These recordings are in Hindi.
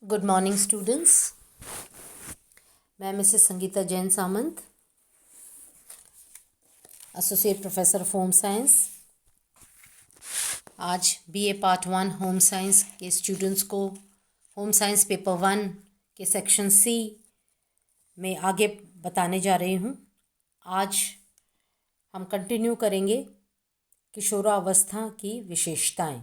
Good morning students. मैं Mrs Sangeeta Jain Samant, associate professor of home science. आज बीए पार्ट 1 होम साइंस के स्टूडेंट्स को होम साइंस पेपर 1 के सेक्शन सी में आगे बताने जा रही हूँ। आज हम कंटिन्यू करेंगे किशोरावस्था की विशेषताएं।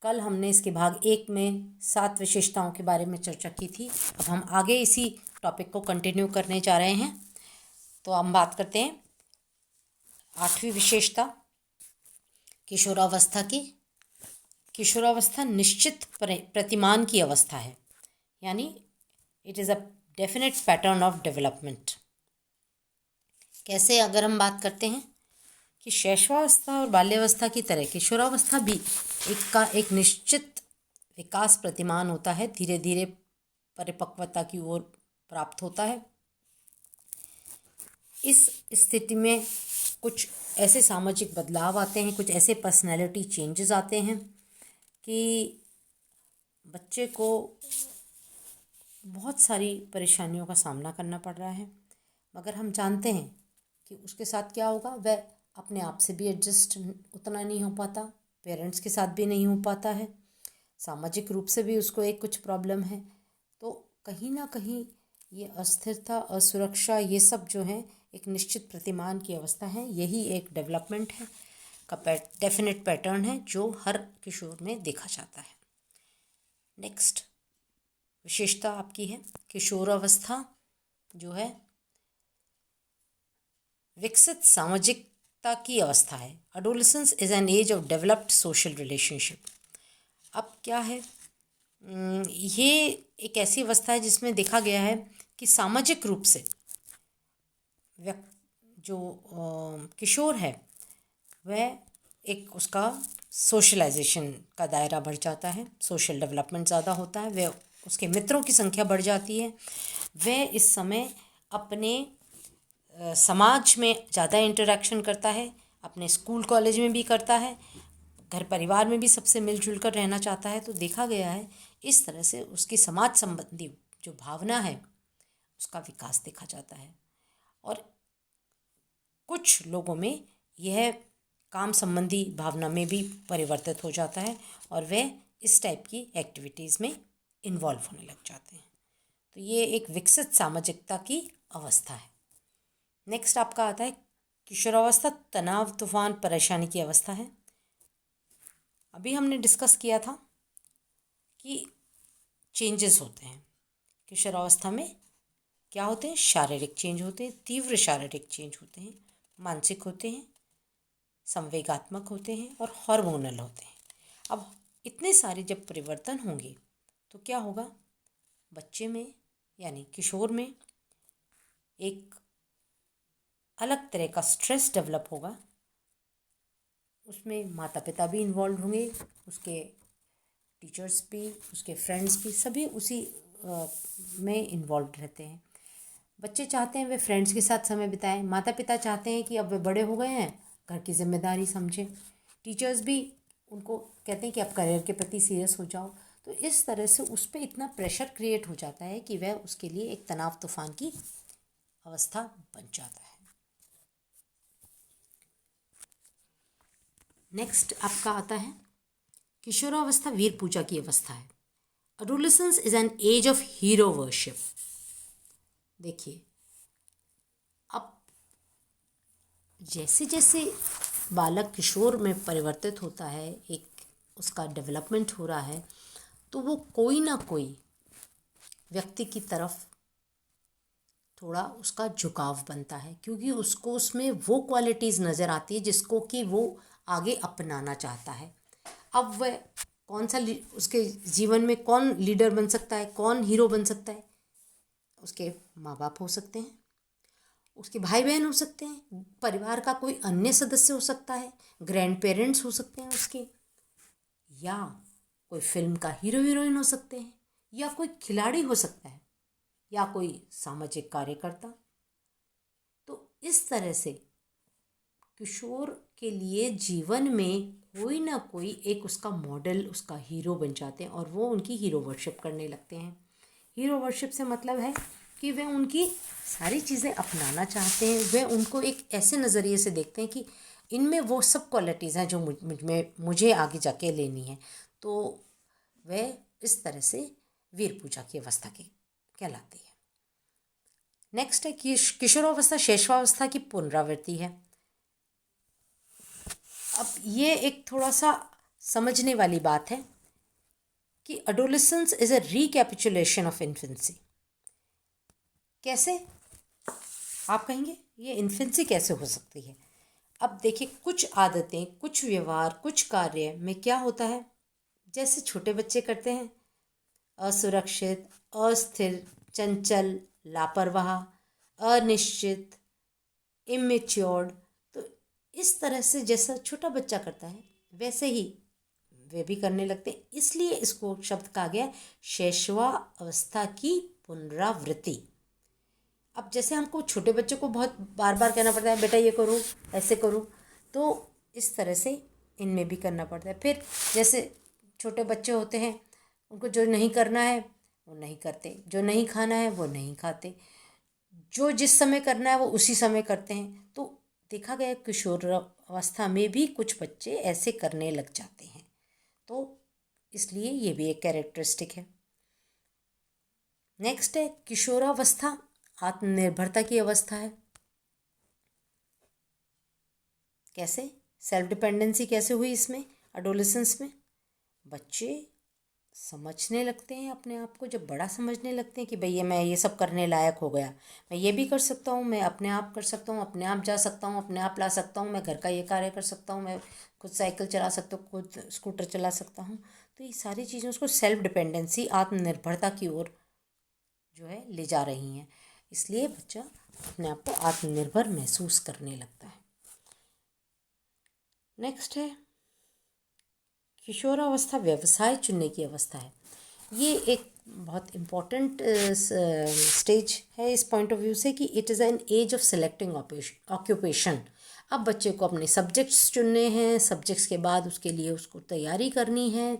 कल हमने इसके भाग 1 में 7 विशेषताओं के बारे में चर्चा की थी। अब हम आगे इसी टॉपिक को कंटिन्यू करने जा रहे हैं। तो हम बात करते हैं 8वीं विशेषता किशोरावस्था की। किशोरावस्था निश्चित प्रतिमान की अवस्था है, यानी it is a definite pattern of development. कैसे? अगर हम बात करते हैं कि शैशवावस्था और बाल्यावस्था की तरह किशोरावस्था भी एक निश्चित विकास प्रतिमान होता है, धीरे धीरे परिपक्वता की ओर प्राप्त होता है। इस स्थिति में कुछ ऐसे सामाजिक बदलाव आते हैं, कुछ ऐसे पर्सनैलिटी चेंजेस आते हैं कि बच्चे को बहुत सारी परेशानियों का सामना करना पड़ रहा है, मगर हम जानते हैं कि उसके साथ क्या होगा। वह अपने आप से भी एडजस्ट उतना नहीं हो पाता, पेरेंट्स के साथ भी नहीं हो पाता है, सामाजिक रूप से भी उसको एक कुछ प्रॉब्लम है। तो कहीं ना कहीं ये अस्थिरता, असुरक्षा, ये सब जो है एक निश्चित प्रतिमान की अवस्था है। यही एक डेवलपमेंट है का डेफिनेट पैटर्न है जो हर किशोर में देखा जाता है। नेक्स्ट विशेषता आपकी है किशोरावस्था जो है विकसित सामाजिकता की अवस्था है। Adolescence is an age of developed social relationship. अब क्या है, ये एक ऐसी अवस्था है जिसमें देखा गया है कि सामाजिक रूप से जो किशोर है वह एक उसका सोशलाइजेशन का दायरा बढ़ जाता है, सोशल डेवलपमेंट ज़्यादा होता है, वह उसके मित्रों की संख्या बढ़ जाती है, वह इस समय अपने समाज में ज़्यादा इंटरेक्शन करता है, अपने स्कूल कॉलेज में भी करता है, घर परिवार में भी सबसे मिलजुल कर रहना चाहता है। तो देखा गया है इस तरह से उसकी समाज संबंधी जो भावना है उसका विकास देखा जाता है। और कुछ लोगों में यह काम संबंधी भावना में भी परिवर्तित हो जाता है और वे इस टाइप की एक्टिविटीज़ में इन्वॉल्व होने लग जाते हैं। तो ये एक विकसित सामाजिकता की अवस्था है। नेक्स्ट आपका आता है किशोरावस्था तनाव, तूफान, परेशानी की अवस्था है। अभी हमने डिस्कस किया था कि चेंजेस होते हैं किशोरावस्था में। क्या होते हैं? शारीरिक चेंज होते हैं, तीव्र शारीरिक चेंज होते हैं, मानसिक होते हैं, संवेगात्मक होते हैं और हार्मोनल होते हैं। अब इतने सारे जब परिवर्तन होंगे तो क्या होगा, बच्चे में यानी किशोर में एक अलग तरह का स्ट्रेस डेवलप होगा। उसमें माता पिता भी इन्वॉल्व होंगे, उसके टीचर्स भी, उसके फ्रेंड्स भी, सभी उसी में इन्वॉल्व रहते हैं। बच्चे चाहते हैं वे फ्रेंड्स के साथ समय बिताएं, माता पिता चाहते हैं कि अब वे बड़े हो गए हैं, घर की जिम्मेदारी समझें, टीचर्स भी उनको कहते हैं कि अब करियर के प्रति सीरियस हो जाओ। तो इस तरह से उस पर इतना प्रेशर क्रिएट हो जाता है कि वह उसके लिए एक तनाव तूफान की अवस्था बन जाता है। नेक्स्ट आपका आता है किशोरावस्था वीर पूजा की अवस्था है। Adolescence is an age of hero worship. देखिए, अब जैसे जैसे बालक किशोर में परिवर्तित होता है, एक उसका डेवलपमेंट हो रहा है, तो वो कोई ना कोई व्यक्ति की तरफ थोड़ा उसका झुकाव बनता है, क्योंकि उसको उसमें वो क्वालिटीज़ नज़र आती है जिसको कि वो आगे अपनाना चाहता है। अब वह कौन सा उसके जीवन में कौन लीडर बन सकता है, कौन हीरो बन सकता है? उसके माँ बाप हो सकते हैं, उसके भाई बहन हो सकते हैं, परिवार का कोई अन्य सदस्य हो सकता है, ग्रैंड पेरेंट्स हो सकते हैं उसके, या कोई फिल्म का हीरो हीरोइन हो सकते हैं, या कोई खिलाड़ी हो सकता है, या कोई सामाजिक कार्यकर्ता। तो इस तरह से किशोर के लिए जीवन में कोई ना कोई एक उसका मॉडल, उसका हीरो बन जाते हैं और वो उनकी हीरो वर्शिप करने लगते हैं। हीरो वर्शिप से मतलब है कि वे उनकी सारी चीज़ें अपनाना चाहते हैं, वे उनको एक ऐसे नज़रिए से देखते हैं कि इनमें वो सब क्वालिटीज़ हैं जो मुझे आगे जाके लेनी है। तो वह इस तरह से वीर पूजा की अवस्था की कहलाती है। नेक्स्ट है कि किशोरावस्था शैशवावस्था की पुनरावृत्ति है। अब ये एक थोड़ा सा समझने वाली बात है कि adolescence is a recapitulation of infancy. कैसे आप कहेंगे ये इन्फेंसी कैसे हो सकती है? अब देखिए, कुछ आदतें, कुछ व्यवहार, कुछ कार्य में क्या होता है, जैसे छोटे बच्चे करते हैं, असुरक्षित, अस्थिर, चंचल, लापरवाह, अनिश्चित, इमेच्योर्ड। तो इस तरह से जैसा छोटा बच्चा करता है वैसे ही वे भी करने लगते हैं, इसलिए इसको शब्द कहा गया शैशवावस्था की पुनरावृत्ति। अब जैसे हमको छोटे बच्चों को बहुत बार बार कहना पड़ता है, बेटा ये करो, ऐसे करो, तो इस तरह से इनमें भी करना पड़ता है। फिर जैसे छोटे बच्चे होते हैं, उनको जो नहीं करना है वो नहीं करते, जो नहीं खाना है वो नहीं खाते, जो जिस समय करना है वो उसी समय करते हैं। तो देखा गया किशोर अवस्था में भी कुछ बच्चे ऐसे करने लग जाते हैं, तो इसलिए ये भी एक कैरेक्टरिस्टिक है। नेक्स्ट है किशोरावस्था आत्मनिर्भरता की अवस्था है। कैसे? सेल्फ डिपेंडेंसी कैसे हुई इसमें? एडोलेसेंस में बच्चे समझने लगते हैं अपने आप को, जब बड़ा समझने लगते हैं कि भैया मैं ये सब करने लायक हो गया, मैं ये भी कर सकता हूँ, मैं अपने आप कर सकता हूँ, अपने आप जा सकता हूँ, अपने आप ला सकता हूँ, मैं घर का ये कार्य कर सकता हूँ, मैं खुद साइकिल चला सकता हूँ, खुद स्कूटर चला सकता हूँ। तो ये सारी चीज़ें उसको सेल्फ डिपेंडेंसी, आत्मनिर्भरता की ओर जो है ले जा रही हैं, इसलिए बच्चा अपने आप को आत्मनिर्भर महसूस करने लगता है। नेक्स्ट है किशोरावस्था व्यवसाय चुनने की अवस्था है। ये एक बहुत इम्पॉर्टेंट स्टेज है इस पॉइंट ऑफ व्यू से कि it is an age of selecting occupation. अब बच्चे को अपने सब्जेक्ट्स चुनने हैं, सब्जेक्ट्स के बाद उसके लिए उसको तैयारी करनी है,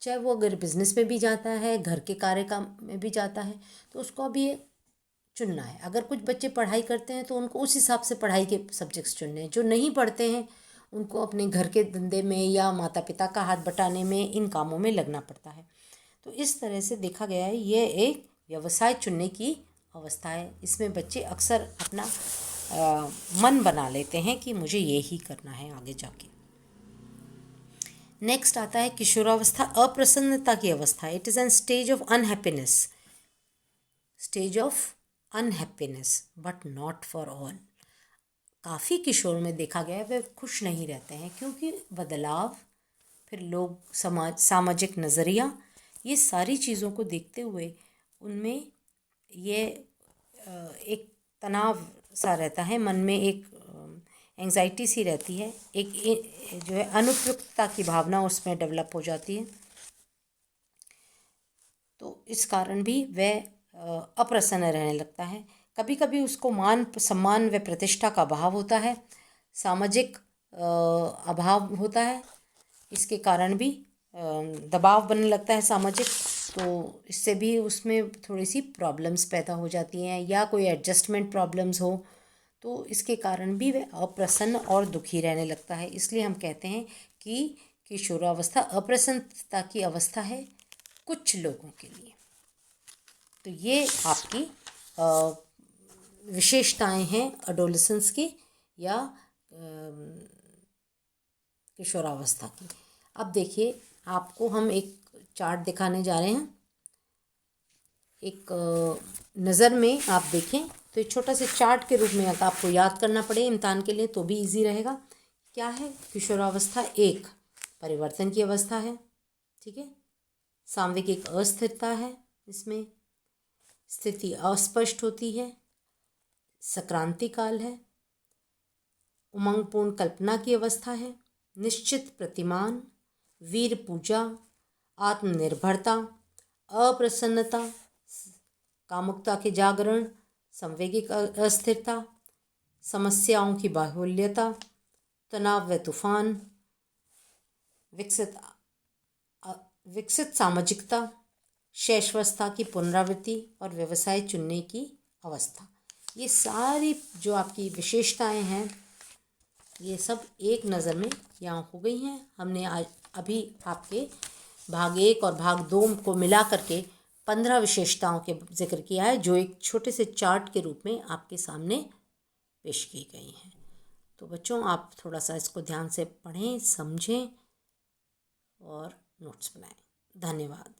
चाहे वो अगर बिजनेस में भी जाता है, घर के कार्य काम में भी जाता है, तो उसको अभी ये चुनना है। अगर कुछ बच्चे पढ़ाई करते हैं तो उनको उस हिसाब से पढ़ाई के सब्जेक्ट्स चुनने हैं, जो नहीं पढ़ते हैं उनको अपने घर के धंधे में या माता पिता का हाथ बटाने में, इन कामों में लगना पड़ता है। तो इस तरह से देखा गया है ये एक व्यवसाय चुनने की अवस्था है। इसमें बच्चे अक्सर अपना मन बना लेते हैं कि मुझे ये ही करना है आगे जाके। नेक्स्ट आता है किशोरावस्था अप्रसन्नता की अवस्था। It is N stage of unhappiness, stage of unhappiness but not for all. काफ़ी किशोर में देखा गया है वे खुश नहीं रहते हैं, क्योंकि बदलाव, फिर लोग, सामाजिक नज़रिया, ये सारी चीज़ों को देखते हुए उनमें ये एक तनाव सा रहता है, मन में एक एंग्जाइटी सी रहती है, एक जो है अनुपयुक्तता की भावना उसमें डेवलप हो जाती है। तो इस कारण भी वह अप्रसन्न रहने लगता है। कभी कभी उसको मान सम्मान व प्रतिष्ठा का अभाव होता है, सामाजिक अभाव होता है, इसके कारण भी दबाव बनने लगता है सामाजिक, तो इससे भी उसमें थोड़ी सी प्रॉब्लम्स पैदा हो जाती हैं, या कोई एडजस्टमेंट प्रॉब्लम्स हो, तो इसके कारण भी वह अप्रसन्न और दुखी रहने लगता है। इसलिए हम कहते हैं कि किशोरावस्था अप्रसन्नता की अवस्था है कुछ लोगों के लिए। तो ये आपकी विशेषताएं हैं एडोलेसेंस की या किशोरावस्था की। अब देखिए, आपको हम एक चार्ट दिखाने जा रहे हैं। एक नज़र में आप देखें तो एक छोटा सा चार्ट के रूप में अगर आपको याद करना पड़े इम्तिहान के लिए तो भी इजी रहेगा। क्या है? किशोरावस्था एक परिवर्तन की अवस्था है, ठीक है। सामयिक अस्थिरता है, इसमें स्थिति अस्पष्ट होती है, सक्रांति काल है, उमंगपूर्ण कल्पना की अवस्था है, निश्चित प्रतिमान, वीर पूजा, आत्मनिर्भरता, अप्रसन्नता, कामुकता के जागरण, संवेगिक अस्थिरता, समस्याओं की बाहुल्यता, तनाव व तूफान, विकसित सामाजिकता, शैशवावस्था की पुनरावृत्ति और व्यवसाय चुनने की अवस्था। ये सारी जो आपकी विशेषताएं हैं ये सब एक नज़र में यहाँ हो गई हैं। हमने आज अभी आपके भाग 1 और भाग 2 को मिला करके 15 विशेषताओं के जिक्र किया है, जो एक छोटे से चार्ट के रूप में आपके सामने पेश की गई हैं। तो बच्चों, आप थोड़ा सा इसको ध्यान से पढ़ें, समझें और नोट्स बनाएं। धन्यवाद।